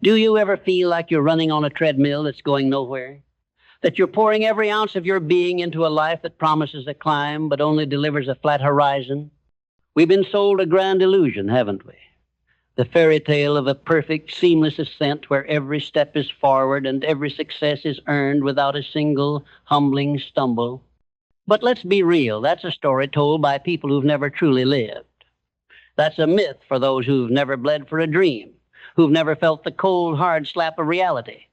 Do you ever feel like you're running on a treadmill that's going nowhere? That you're pouring every ounce of your being into a life that promises a climb but only delivers a flat horizon? We've been sold a grand illusion, haven't we? The fairy tale of a perfect, seamless ascent where every step is forward and every success is earned without a single humbling stumble. But let's be real, that's a story told by people who've never truly lived. That's a myth for those who've never bled for a dream, who've never felt the cold, hard slap of reality.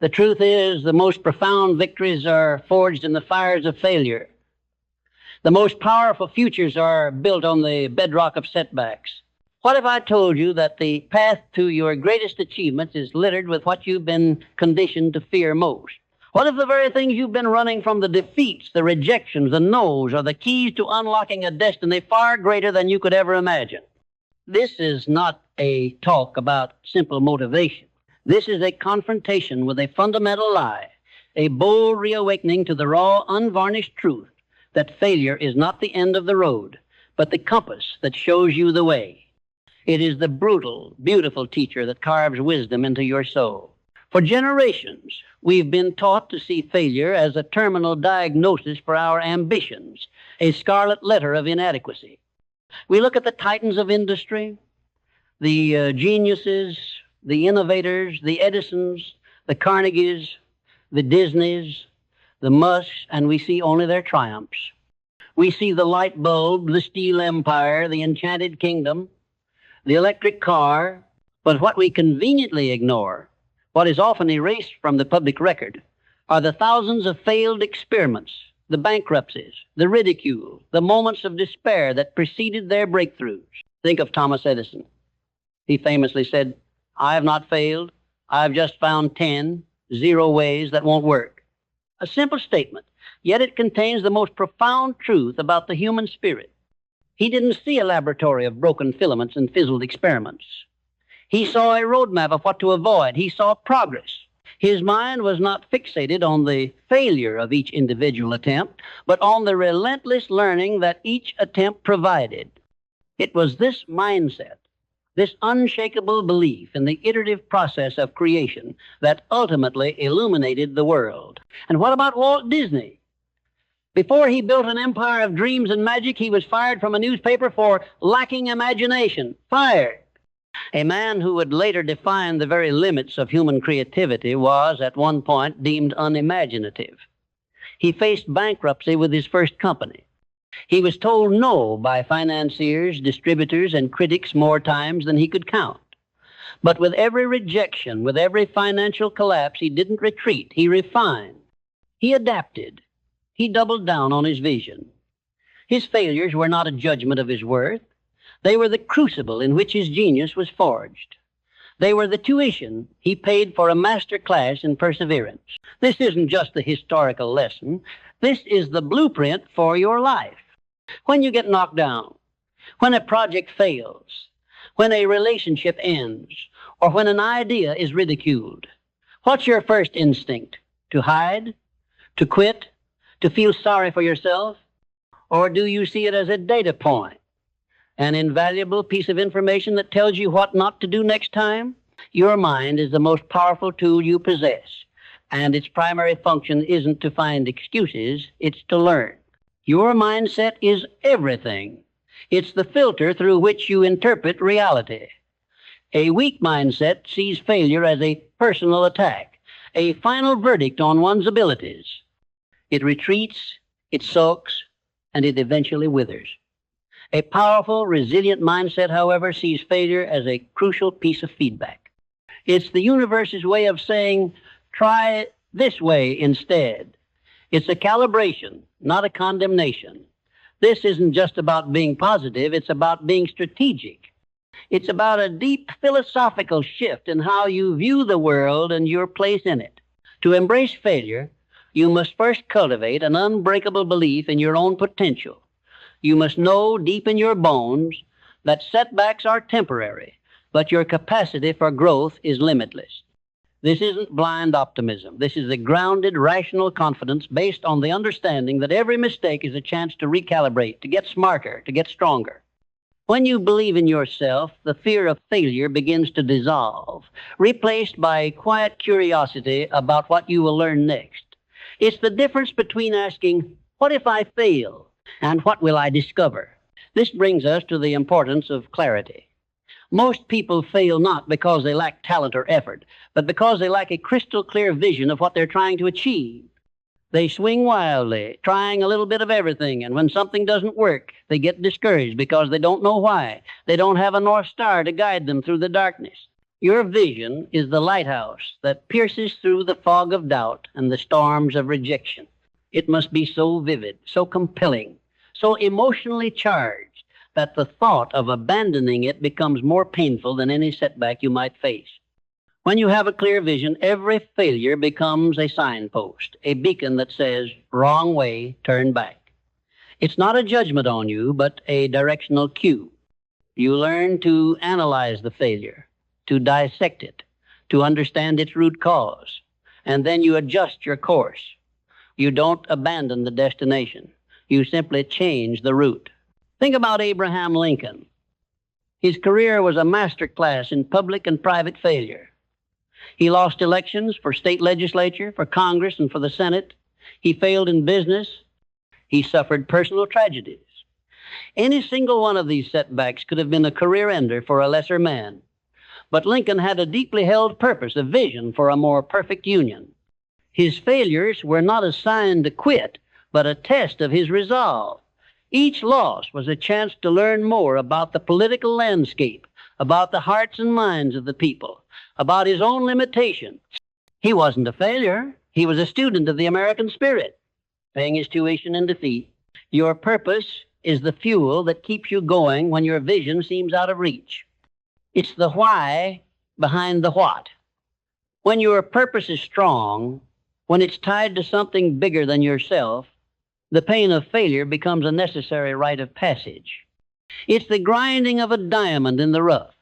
The truth is, the most profound victories are forged in the fires of failure. The most powerful futures are built on the bedrock of setbacks. What if I told you that the path to your greatest achievements is littered with what you've been conditioned to fear most? What if the very things you've been running from, the defeats, the rejections, the no's, are the keys to unlocking a destiny far greater than you could ever imagine? This is not a talk about simple motivation. This is a confrontation with a fundamental lie, a bold reawakening to the raw, unvarnished truth that failure is not the end of the road, but the compass that shows you the way. It is the brutal, beautiful teacher that carves wisdom into your soul. For generations, we've been taught to see failure as a terminal diagnosis for our ambitions, a scarlet letter of inadequacy. We look at the titans of industry, the geniuses, the innovators, the Edisons, the Carnegies, the Disneys, the Musks, and we see only their triumphs. We see the light bulb, the steel empire, the enchanted kingdom, the electric car, but what we conveniently ignore, what is often erased from the public record, are the thousands of failed experiments, the bankruptcies, the ridicule, the moments of despair that preceded their breakthroughs. Think of Thomas Edison. He famously said, "I have not failed. I've just found 0 ways that won't work." A simple statement, yet it contains the most profound truth about the human spirit. He didn't see a laboratory of broken filaments and fizzled experiments. He saw a roadmap of what to avoid. He saw progress. His mind was not fixated on the failure of each individual attempt, but on the relentless learning that each attempt provided. It was this mindset, this unshakable belief in the iterative process of creation, that ultimately illuminated the world. And what about Walt Disney? Before he built an empire of dreams and magic, he was fired from a newspaper for lacking imagination. Fired. A man who would later define the very limits of human creativity was, at one point, deemed unimaginative. He faced bankruptcy with his first company. He was told no by financiers, distributors, and critics more times than he could count. But with every rejection, with every financial collapse, he didn't retreat. He refined. He adapted. He doubled down on his vision. His failures were not a judgment of his worth. They were the crucible in which his genius was forged. They were the tuition he paid for a master class in perseverance. This isn't just the historical lesson. This is the blueprint for your life. When you get knocked down, when a project fails, when a relationship ends, or when an idea is ridiculed, what's your first instinct? To hide? To quit? To feel sorry for yourself? Or do you see it as a data point, an invaluable piece of information that tells you what not to do next time? Your mind is the most powerful tool you possess, and its primary function isn't to find excuses, it's to learn. Your mindset is everything. It's the filter through which you interpret reality. A weak mindset sees failure as a personal attack, a final verdict on one's abilities. It retreats, it sulks, and it eventually withers. A powerful, resilient mindset, however, sees failure as a crucial piece of feedback. It's the universe's way of saying, try this way instead. It's a calibration, not a condemnation. This isn't just about being positive, it's about being strategic. It's about a deep philosophical shift in how you view the world and your place in it. To embrace failure, you must first cultivate an unbreakable belief in your own potential. You must know deep in your bones that setbacks are temporary, but your capacity for growth is limitless. This isn't blind optimism. This is a grounded, rational confidence based on the understanding that every mistake is a chance to recalibrate, to get smarter, to get stronger. When you believe in yourself, the fear of failure begins to dissolve, replaced by a quiet curiosity about what you will learn next. It's the difference between asking, "What if I fail?" and "What will I discover?" This brings us to the importance of clarity. Most people fail not because they lack talent or effort, but because they lack a crystal clear vision of what they're trying to achieve. They swing wildly, trying a little bit of everything, and when something doesn't work, they get discouraged because they don't know why. They don't have a North Star to guide them through the darkness. Your vision is the lighthouse that pierces through the fog of doubt and the storms of rejection. It must be so vivid, so compelling, so emotionally charged that the thought of abandoning it becomes more painful than any setback you might face. When you have a clear vision, every failure becomes a signpost, a beacon that says, "Wrong way, turn back." It's not a judgment on you, but a directional cue. You learn to analyze the failure, to dissect it, to understand its root cause, and then you adjust your course. You don't abandon the destination. You simply change the route. Think about Abraham Lincoln. His career was a masterclass in public and private failure. He lost elections for state legislature, for Congress, and for the Senate. He failed in business. He suffered personal tragedies. Any single one of these setbacks could have been a career ender for a lesser man. But Lincoln had a deeply held purpose, a vision for a more perfect union. His failures were not a sign to quit, but a test of his resolve. Each loss was a chance to learn more about the political landscape, about the hearts and minds of the people, about his own limitations. He wasn't a failure. He was a student of the American spirit, paying his tuition in defeat. Your purpose is the fuel that keeps you going when your vision seems out of reach. It's the why behind the what. When your purpose is strong, when it's tied to something bigger than yourself, the pain of failure becomes a necessary rite of passage. It's the grinding of a diamond in the rough.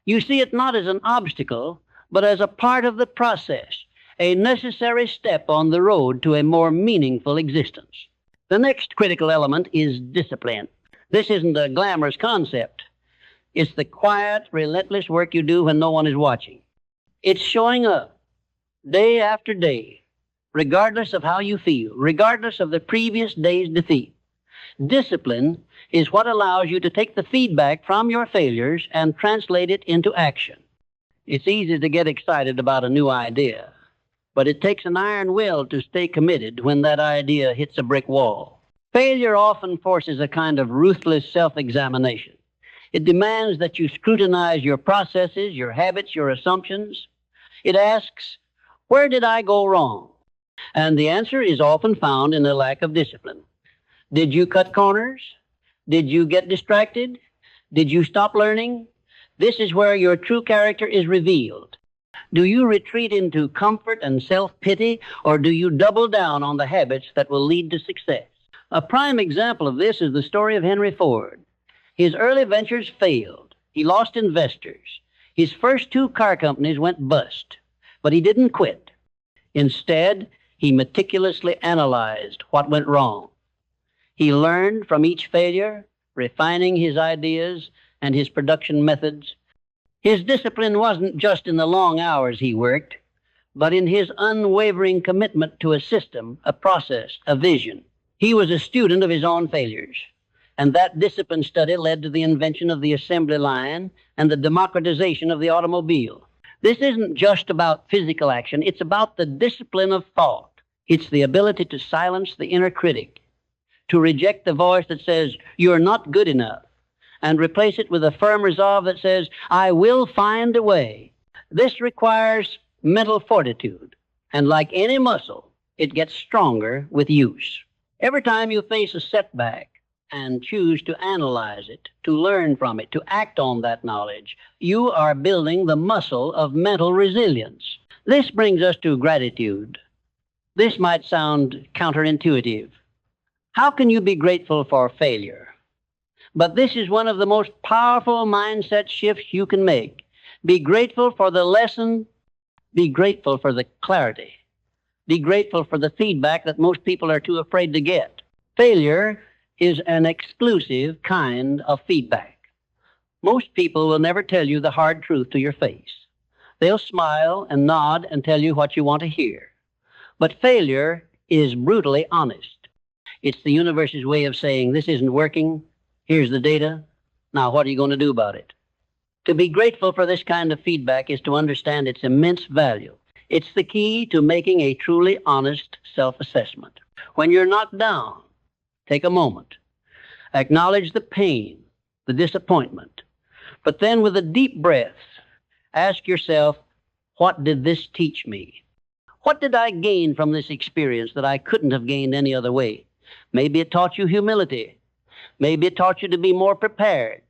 You see it not as an obstacle, but as a part of the process, a necessary step on the road to a more meaningful existence. The next critical element is discipline. This isn't a glamorous concept. It's the quiet, relentless work you do when no one is watching. It's showing up day after day, regardless of how you feel, regardless of the previous day's defeat. Discipline is what allows you to take the feedback from your failures and translate it into action. It's easy to get excited about a new idea, but it takes an iron will to stay committed when that idea hits a brick wall. Failure often forces a kind of ruthless self-examination. It demands that you scrutinize your processes, your habits, your assumptions. It asks, where did I go wrong? And the answer is often found in a lack of discipline. Did you cut corners? Did you get distracted? Did you stop learning? This is where your true character is revealed. Do you retreat into comfort and self-pity, or do you double down on the habits that will lead to success? A prime example of this is the story of Henry Ford. His early ventures failed. He lost investors. His first 2 car companies went bust, but he didn't quit. Instead, he meticulously analyzed what went wrong. He learned from each failure, refining his ideas and his production methods. His discipline wasn't just in the long hours he worked, but in his unwavering commitment to a system, a process, a vision. He was a student of his own failures, and that disciplined study led to the invention of the assembly line and the democratization of the automobile. This isn't just about physical action, it's about the discipline of thought. It's the ability to silence the inner critic, to reject the voice that says, "You're not good enough," and replace it with a firm resolve that says, "I will find a way." This requires mental fortitude, and like any muscle, it gets stronger with use. Every time you face a setback and choose to analyze it, to learn from it, to act on that knowledge, you are building the muscle of mental resilience. This brings us to gratitude. This might sound counterintuitive. How can you be grateful for failure? But this is one of the most powerful mindset shifts you can make. Be grateful for the lesson. Be grateful for the clarity. Be grateful for the feedback that most people are too afraid to get. Failure is an exclusive kind of feedback. Most people will never tell you the hard truth to your face. They'll smile and nod and tell you what you want to hear. But failure is brutally honest. It's the universe's way of saying, this isn't working, here's the data, now what are you going to do about it? To be grateful for this kind of feedback is to understand its immense value. It's the key to making a truly honest self-assessment. When you're knocked down, take a moment. Acknowledge the pain, the disappointment. But then with a deep breath, ask yourself, what did this teach me? What did I gain from this experience that I couldn't have gained any other way? Maybe it taught you humility. Maybe it taught you to be more prepared.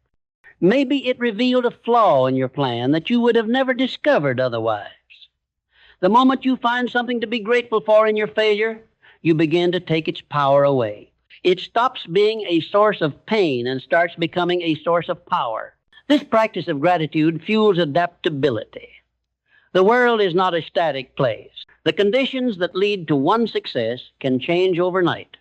Maybe it revealed a flaw in your plan that you would have never discovered otherwise. The moment you find something to be grateful for in your failure, you begin to take its power away. It stops being a source of pain and starts becoming a source of power. This practice of gratitude fuels adaptability. The world is not a static place. The conditions that lead to one success can change overnight.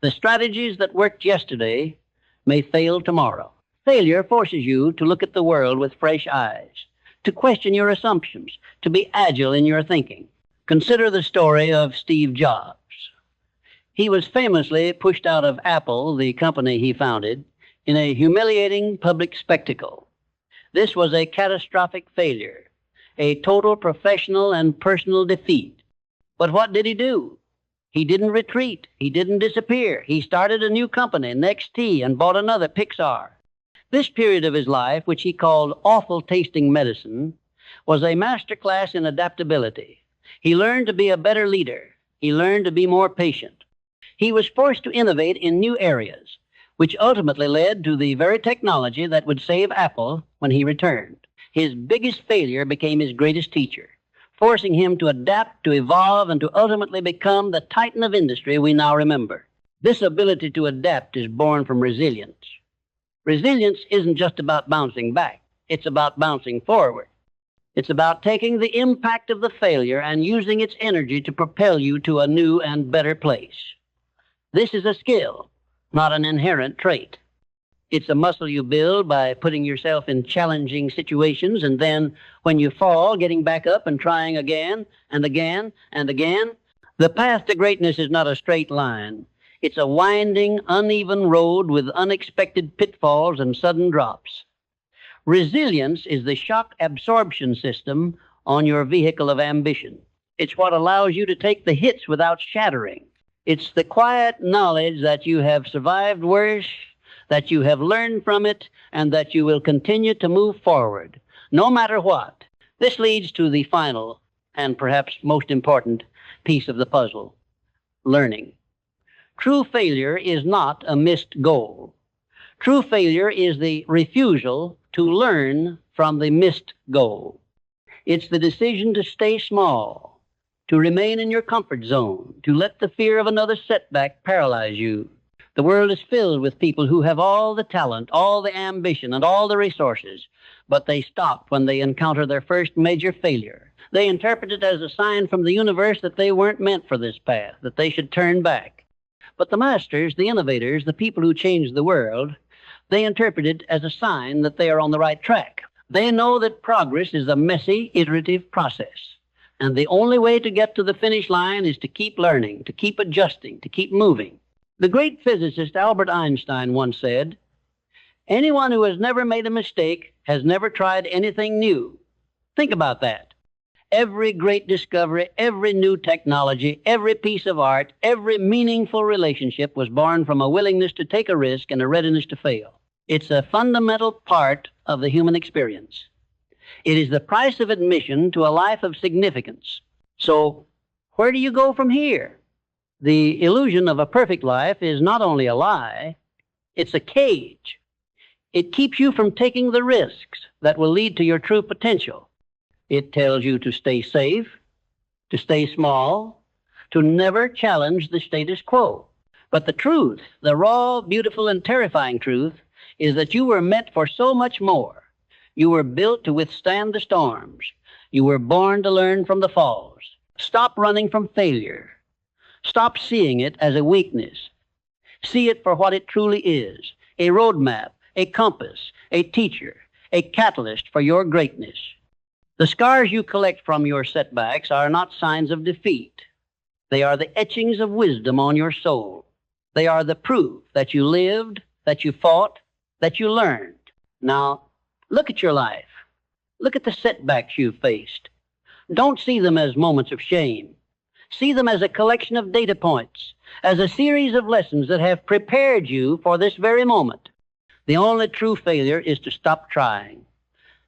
The strategies that worked yesterday may fail tomorrow. Failure forces you to look at the world with fresh eyes, to question your assumptions, to be agile in your thinking. Consider the story of Steve Jobs. He was famously pushed out of Apple, the company he founded, in a humiliating public spectacle. This was a catastrophic failure, a total professional and personal defeat. But what did he do? He didn't retreat. He didn't disappear. He started a new company, NextT, and bought another, Pixar. This period of his life, which he called awful tasting medicine, was a masterclass in adaptability. He learned to be a better leader. He learned to be more patient. He was forced to innovate in new areas, which ultimately led to the very technology that would save Apple when he returned. His biggest failure became his greatest teacher, forcing him to adapt, to evolve, and to ultimately become the titan of industry we now remember. This ability to adapt is born from resilience. Resilience isn't just about bouncing back. It's about bouncing forward. It's about taking the impact of the failure and using its energy to propel you to a new and better place. This is a skill, not an inherent trait. It's a muscle you build by putting yourself in challenging situations and then, when you fall, getting back up and trying again and again and again. The path to greatness is not a straight line. It's a winding, uneven road with unexpected pitfalls and sudden drops. Resilience is the shock absorption system on your vehicle of ambition. It's what allows you to take the hits without shattering. It's the quiet knowledge that you have survived worse, that you have learned from it, and that you will continue to move forward, no matter what. This leads to the final and perhaps most important piece of the puzzle, learning. True failure is not a missed goal. True failure is the refusal to learn from the missed goal. It's the decision to stay small, to remain in your comfort zone, to let the fear of another setback paralyze you. The world is filled with people who have all the talent, all the ambition, and all the resources, but they stop when they encounter their first major failure. They interpret it as a sign from the universe that they weren't meant for this path, that they should turn back. But the masters, the innovators, the people who change the world, they interpret it as a sign that they are on the right track. They know that progress is a messy, iterative process. And the only way to get to the finish line is to keep learning, to keep adjusting, to keep moving. The great physicist Albert Einstein once said, "Anyone who has never made a mistake has never tried anything new." Think about that. Every great discovery, every new technology, every piece of art, every meaningful relationship was born from a willingness to take a risk and a readiness to fail. It's a fundamental part of the human experience. It is the price of admission to a life of significance. So, where do you go from here? The illusion of a perfect life is not only a lie, it's a cage. It keeps you from taking the risks that will lead to your true potential. It tells you to stay safe, to stay small, to never challenge the status quo. But the truth, the raw, beautiful, and terrifying truth, is that you were meant for so much more. You were built to withstand the storms. You were born to learn from the falls. Stop running from failure. Stop seeing it as a weakness. See it for what it truly is, a roadmap, a compass, a teacher, a catalyst for your greatness. The scars you collect from your setbacks are not signs of defeat. They are the etchings of wisdom on your soul. They are the proof that you lived, that you fought, that you learned. Now, look at your life. Look at the setbacks you've faced. Don't see them as moments of shame. See them as a collection of data points, as a series of lessons that have prepared you for this very moment. The only true failure is to stop trying.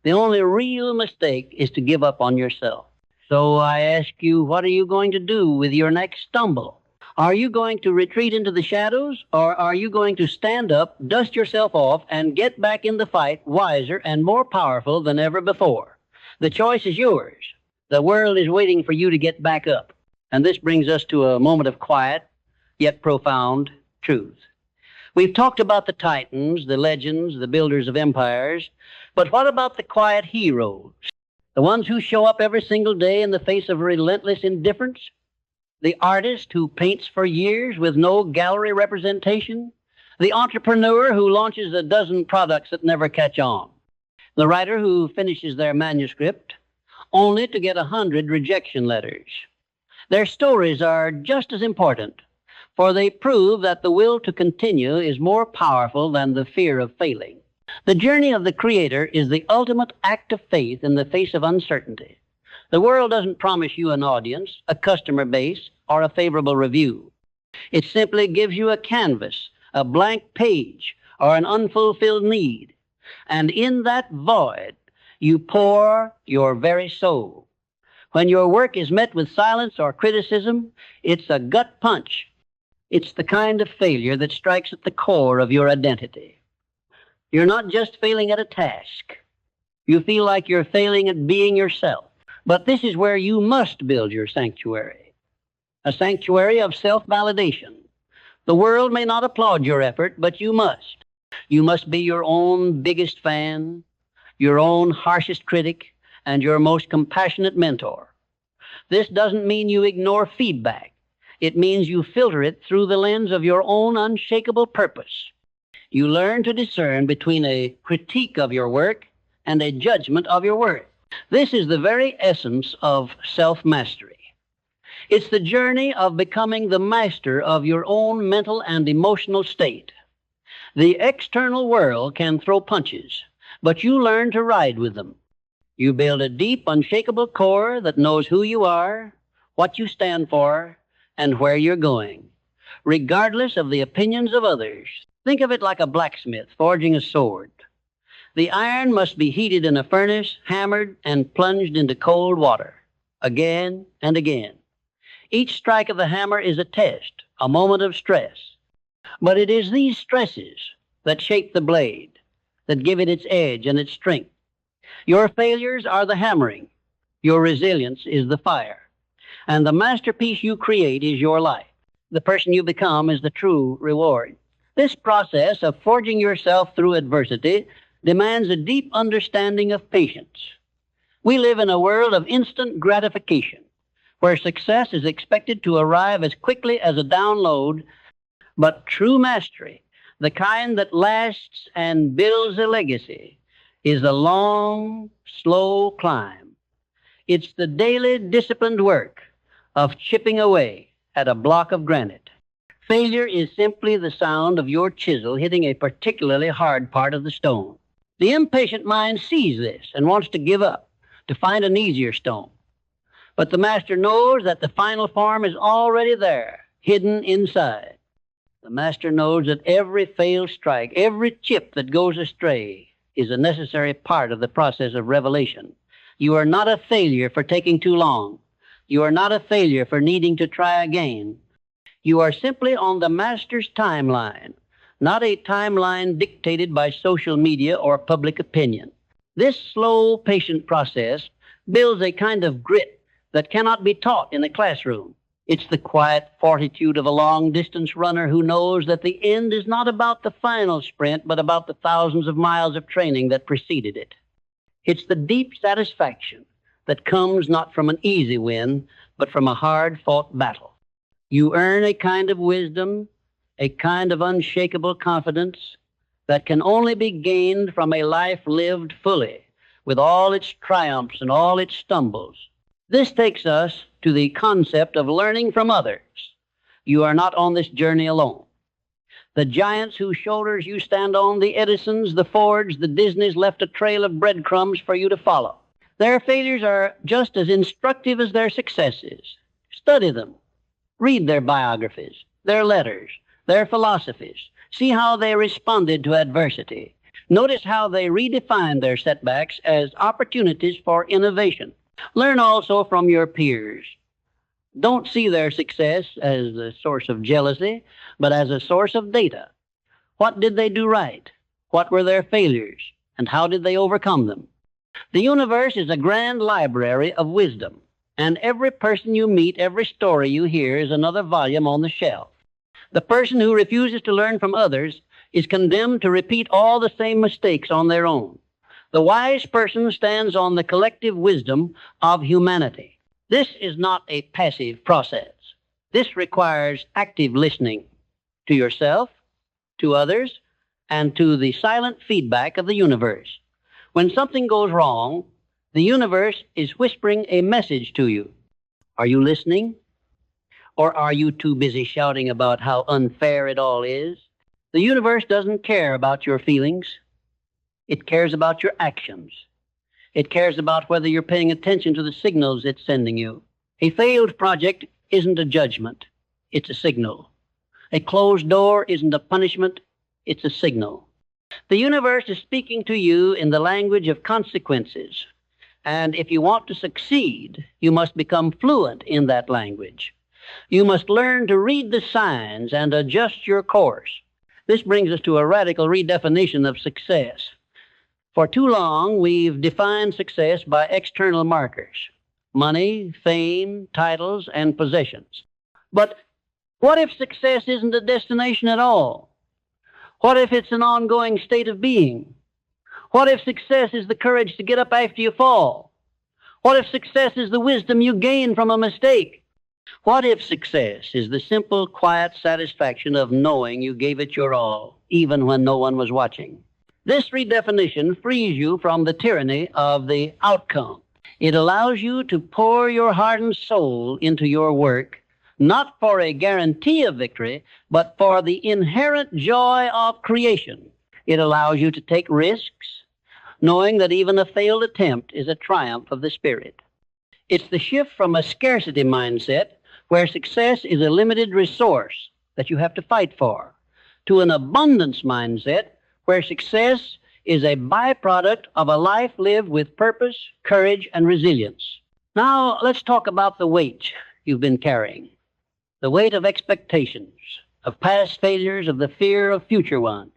The only real mistake is to give up on yourself. So I ask you, what are you going to do with your next stumble? Are you going to retreat into the shadows, or are you going to stand up, dust yourself off, and get back in the fight wiser and more powerful than ever before? The choice is yours. The world is waiting for you to get back up. And this brings us to a moment of quiet, yet profound truth. We've talked about the titans, the legends, the builders of empires, but what about the quiet heroes? The ones who show up every single day in the face of relentless indifference? The artist who paints for years with no gallery representation? The entrepreneur who launches a dozen products that never catch on? The writer who finishes their manuscript only to get 100 rejection letters? Their stories are just as important, for they prove that the will to continue is more powerful than the fear of failing. The journey of the Creator is the ultimate act of faith in the face of uncertainty. The world doesn't promise you an audience, a customer base, or a favorable review. It simply gives you a canvas, a blank page, or an unfulfilled need. And in that void, you pour your very soul. When your work is met with silence or criticism, it's a gut punch. It's the kind of failure that strikes at the core of your identity. You're not just failing at a task. You feel like you're failing at being yourself. But this is where you must build your sanctuary, a sanctuary of self-validation. The world may not applaud your effort, but you must. You must be your own biggest fan, your own harshest critic, and your most compassionate mentor. This doesn't mean you ignore feedback. It means you filter it through the lens of your own unshakable purpose. You learn to discern between a critique of your work and a judgment of your worth. This is the very essence of self-mastery. It's the journey of becoming the master of your own mental and emotional state. The external world can throw punches, but you learn to ride with them. You build a deep, unshakable core that knows who you are, what you stand for, and where you're going, regardless of the opinions of others. Think of it like a blacksmith forging a sword. The iron must be heated in a furnace, hammered, and plunged into cold water, again and again. Each strike of the hammer is a test, a moment of stress. But it is these stresses that shape the blade, that give it its edge and its strength. Your failures are the hammering. Your resilience is the fire. And the masterpiece you create is your life. The person you become is the true reward. This process of forging yourself through adversity demands a deep understanding of patience. We live in a world of instant gratification, where success is expected to arrive as quickly as a download, but true mastery, the kind that lasts and builds a legacy, is a long, slow climb. It's the daily disciplined work of chipping away at a block of granite. Failure is simply the sound of your chisel hitting a particularly hard part of the stone. The impatient mind sees this and wants to give up, to find an easier stone. But the master knows that the final form is already there, hidden inside. The master knows that every failed strike, every chip that goes astray, is a necessary part of the process of revelation. You are not a failure for taking too long. You are not a failure for needing to try again. You are simply on the master's timeline, not a timeline dictated by social media or public opinion. This slow, patient process builds a kind of grit that cannot be taught in a classroom. It's the quiet fortitude of a long-distance runner who knows that the end is not about the final sprint, but about the thousands of miles of training that preceded it. It's the deep satisfaction that comes not from an easy win, but from a hard-fought battle. You earn a kind of wisdom, a kind of unshakable confidence, that can only be gained from a life lived fully, with all its triumphs and all its stumbles. This takes us to the concept of learning from others. You are not on this journey alone. The giants whose shoulders you stand on, the Edisons, the Fords, the Disneys, left a trail of breadcrumbs for you to follow. Their failures are just as instructive as their successes. Study them. Read their biographies, their letters, their philosophies. See how they responded to adversity. Notice how they redefined their setbacks as opportunities for innovation. Learn also from your peers. Don't see their success as a source of jealousy, but as a source of data. What did they do right? What were their failures? And how did they overcome them? The universe is a grand library of wisdom, and every person you meet, every story you hear is another volume on the shelf. The person who refuses to learn from others is condemned to repeat all the same mistakes on their own. The wise person stands on the collective wisdom of humanity. This is not a passive process. This requires active listening to yourself, to others, and to the silent feedback of the universe. When something goes wrong, the universe is whispering a message to you. Are you listening? Or are you too busy shouting about how unfair it all is? The universe doesn't care about your feelings. It cares about your actions. It cares about whether you're paying attention to the signals it's sending you. A failed project isn't a judgment. It's a signal. A closed door isn't a punishment. It's a signal. The universe is speaking to you in the language of consequences. And if you want to succeed, you must become fluent in that language. You must learn to read the signs and adjust your course. This brings us to a radical redefinition of success. For too long, we've defined success by external markers: money, fame, titles, and possessions. But what if success isn't a destination at all? What if it's an ongoing state of being? What if success is the courage to get up after you fall? What if success is the wisdom you gain from a mistake? What if success is the simple, quiet satisfaction of knowing you gave it your all, even when no one was watching? This redefinition frees you from the tyranny of the outcome. It allows you to pour your heart and soul into your work, not for a guarantee of victory, but for the inherent joy of creation. It allows you to take risks, knowing that even a failed attempt is a triumph of the spirit. It's the shift from a scarcity mindset, where success is a limited resource that you have to fight for, to an abundance mindset, where success is a byproduct of a life lived with purpose, courage, and resilience. Now, let's talk about the weight you've been carrying. The weight of expectations, of past failures, of the fear of future ones.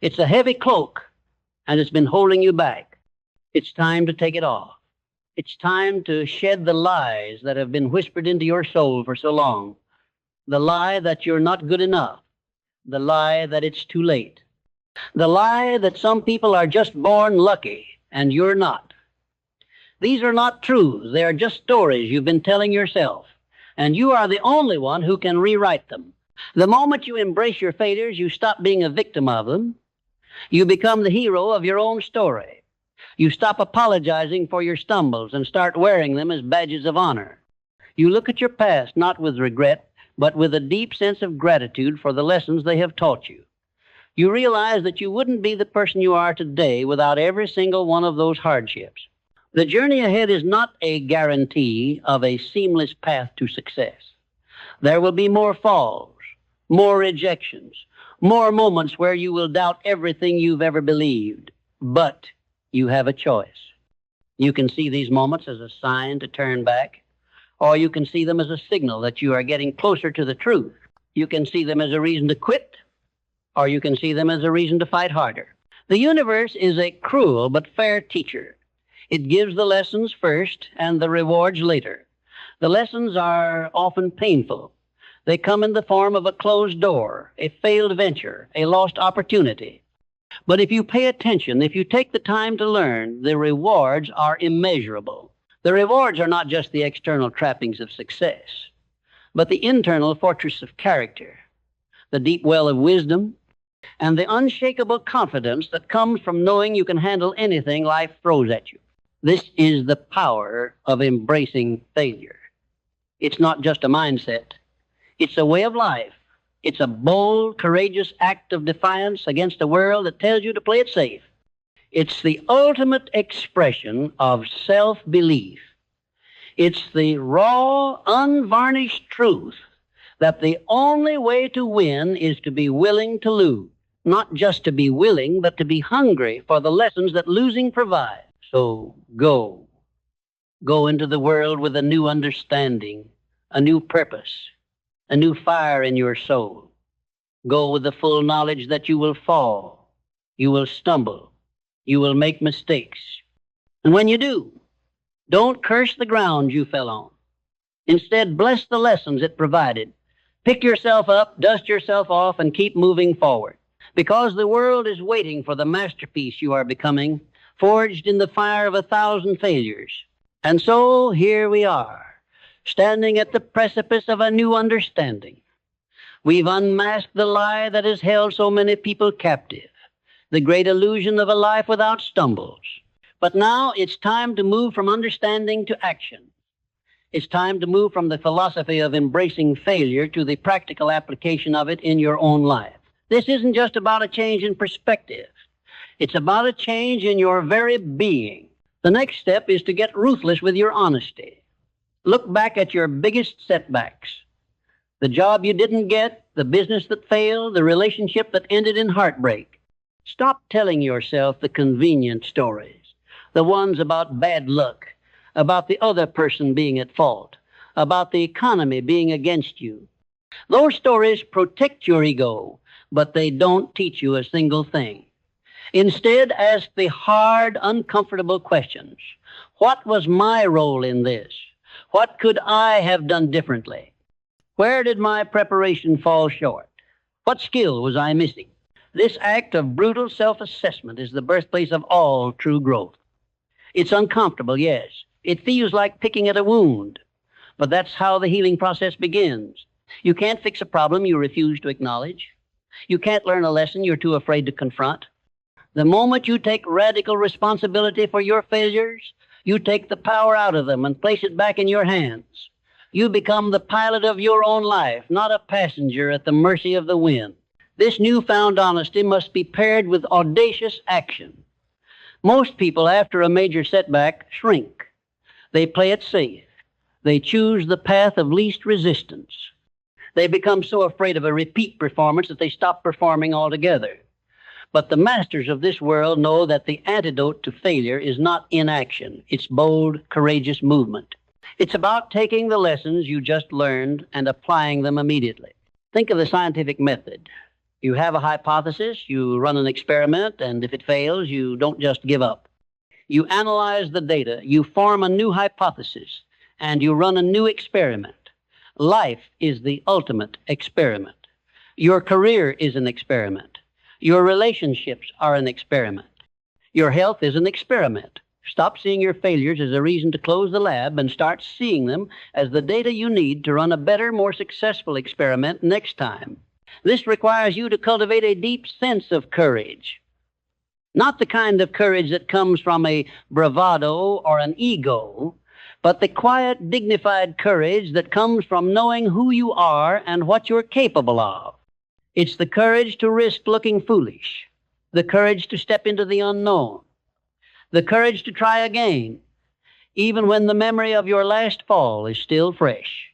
It's a heavy cloak, and it's been holding you back. It's time to take it off. It's time to shed the lies that have been whispered into your soul for so long. The lie that you're not good enough. The lie that it's too late. The lie that some people are just born lucky and you're not. These are not truths. They are just stories you've been telling yourself, and you are the only one who can rewrite them. The moment you embrace your failures, you stop being a victim of them. You become the hero of your own story. You stop apologizing for your stumbles and start wearing them as badges of honor. You look at your past not with regret, but with a deep sense of gratitude for the lessons they have taught you. You realize that you wouldn't be the person you are today without every single one of those hardships. The journey ahead is not a guarantee of a seamless path to success. There will be more falls, more rejections, more moments where you will doubt everything you've ever believed. But you have a choice. You can see these moments as a sign to turn back, or you can see them as a signal that you are getting closer to the truth. You can see them as a reason to quit, or you can see them as a reason to fight harder. The universe is a cruel but fair teacher. It gives the lessons first and the rewards later. The lessons are often painful. They come in the form of a closed door, a failed venture, a lost opportunity. But if you pay attention, if you take the time to learn, the rewards are immeasurable. The rewards are not just the external trappings of success, but the internal fortress of character, the deep well of wisdom, and the unshakable confidence that comes from knowing you can handle anything life throws at you. This is the power of embracing failure. It's not just a mindset. It's a way of life. It's a bold, courageous act of defiance against a world that tells you to play it safe. It's the ultimate expression of self-belief. It's the raw, unvarnished truth that the only way to win is to be willing to lose. Not just to be willing, but to be hungry for the lessons that losing provides. So go. Go into the world with a new understanding, a new purpose, a new fire in your soul. Go with the full knowledge that you will fall, you will stumble, you will make mistakes. And when you do, don't curse the ground you fell on. Instead, bless the lessons it provided. Pick yourself up, dust yourself off, and keep moving forward. Because the world is waiting for the masterpiece you are becoming, forged in the fire of 1,000 failures. And so here we are, standing at the precipice of a new understanding. We've unmasked the lie that has held so many people captive, the great illusion of a life without stumbles. But now it's time to move from understanding to action. It's time to move from the philosophy of embracing failure to the practical application of it in your own life. This isn't just about a change in perspective. It's about a change in your very being. The next step is to get ruthless with your honesty. Look back at your biggest setbacks. The job you didn't get, the business that failed, the relationship that ended in heartbreak. Stop telling yourself the convenient stories, the ones about bad luck, about the other person being at fault, about the economy being against you. Those stories protect your ego, but they don't teach you a single thing. Instead, ask the hard, uncomfortable questions. What was my role in this? What could I have done differently? Where did my preparation fall short? What skill was I missing? This act of brutal self-assessment is the birthplace of all true growth. It's uncomfortable, yes. It feels like picking at a wound, but that's how the healing process begins. You can't fix a problem you refuse to acknowledge. You can't learn a lesson you're too afraid to confront. The moment you take radical responsibility for your failures, you take the power out of them and place it back in your hands. You become the pilot of your own life, not a passenger at the mercy of the wind. This newfound honesty must be paired with audacious action. Most people, after a major setback, shrink. They play it safe. They choose the path of least resistance. They become so afraid of a repeat performance that they stop performing altogether. But the masters of this world know that the antidote to failure is not inaction. It's bold, courageous movement. It's about taking the lessons you just learned and applying them immediately. Think of the scientific method. You have a hypothesis, you run an experiment, and if it fails, you don't just give up. You analyze the data, you form a new hypothesis, and you run a new experiment. Life is the ultimate experiment. Your career is an experiment. Your relationships are an experiment. Your health is an experiment. Stop seeing your failures as a reason to close the lab and start seeing them as the data you need to run a better, more successful experiment next time. This requires you to cultivate a deep sense of courage. Not the kind of courage that comes from a bravado or an ego, but the quiet, dignified courage that comes from knowing who you are and what you're capable of. It's the courage to risk looking foolish, the courage to step into the unknown, the courage to try again, even when the memory of your last fall is still fresh.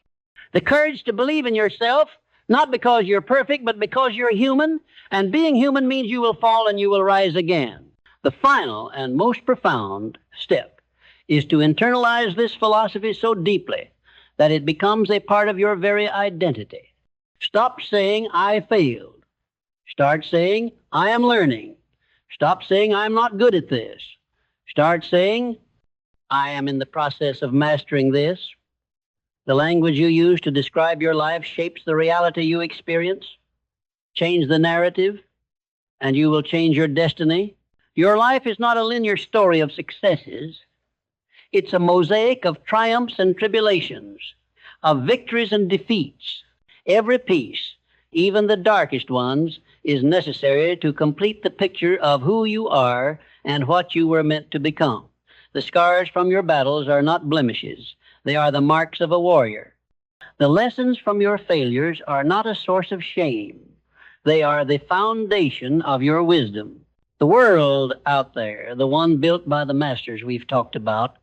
The courage to believe in yourself, not because you're perfect, but because you're human, and being human means you will fall and you will rise again. The final and most profound step is to internalize this philosophy so deeply that it becomes a part of your very identity. Stop saying, I failed. Start saying, I am learning. Stop saying, I'm not good at this. Start saying, I am in the process of mastering this. The language you use to describe your life shapes the reality you experience. Change the narrative, and you will change your destiny. Your life is not a linear story of successes. It's a mosaic of triumphs and tribulations, of victories and defeats. Every piece, even the darkest ones, is necessary to complete the picture of who you are and what you were meant to become. The scars from your battles are not blemishes. They are the marks of a warrior. The lessons from your failures are not a source of shame. They are the foundation of your wisdom. The world out there, the one built by the masters we've talked about,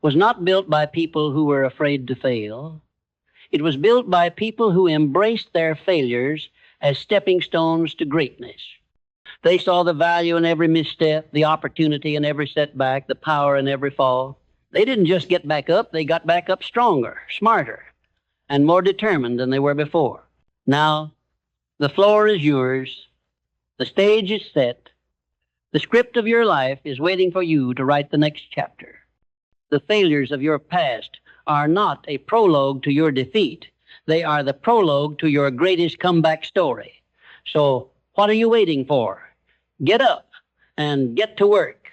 was not built by people who were afraid to fail. It was built by people who embraced their failures as stepping stones to greatness. They saw the value in every misstep, the opportunity in every setback, the power in every fall. They didn't just get back up, they got back up stronger, smarter, and more determined than they were before. Now, the floor is yours. The stage is set. The script of your life is waiting for you to write the next chapter. The failures of your past are not a prologue to your defeat. They are the prologue to your greatest comeback story. So, what are you waiting for? Get up and get to work.